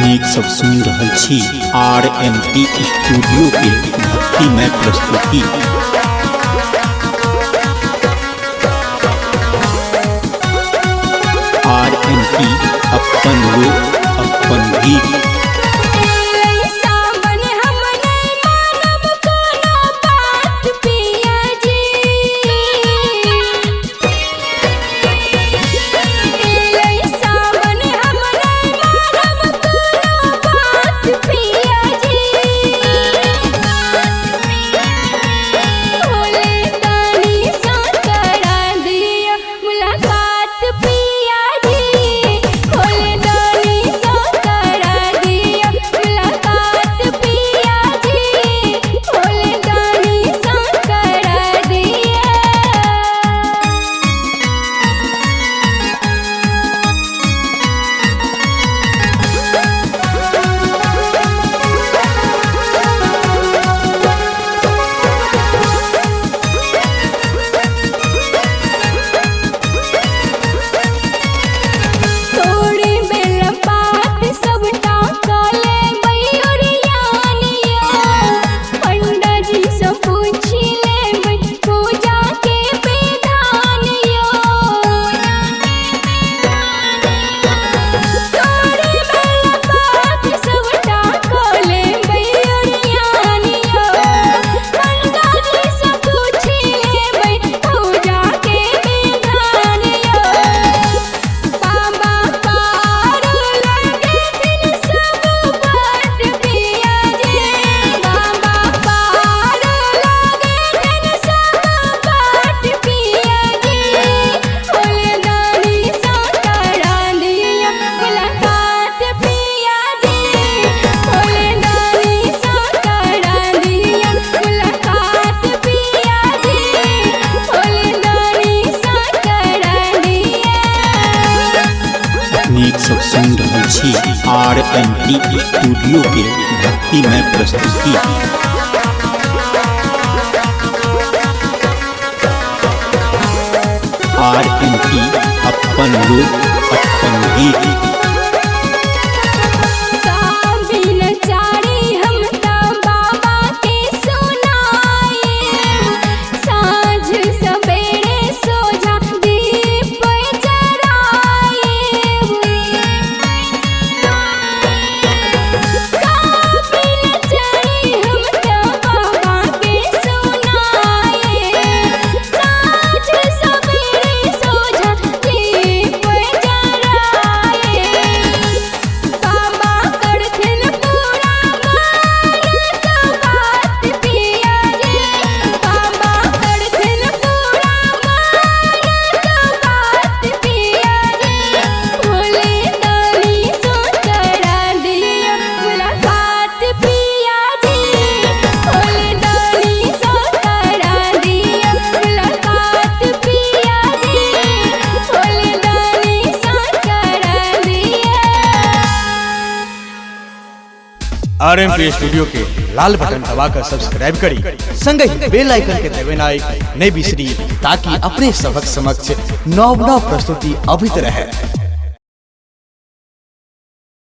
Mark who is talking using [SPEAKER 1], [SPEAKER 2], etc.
[SPEAKER 1] नीक सब सुन रहल छी RMT स्टूडियो के भक्तिमय प्रस्तुति। RMT अपन लोक अपन गीत। नीक सब सुन रहल छी RMT स्टूडियो के भक्तिमय प्रस्तुति। RMT अपन लोक अपन गीत।
[SPEAKER 2] RMT स्टूडियो के लाल बटन दबाकर सब्सक्राइब करी, संग ही बेल आइकन के दबाना नहीं बिसरी, ताकि अपने सबक समक्ष नव प्रस्तुति अभित रहे।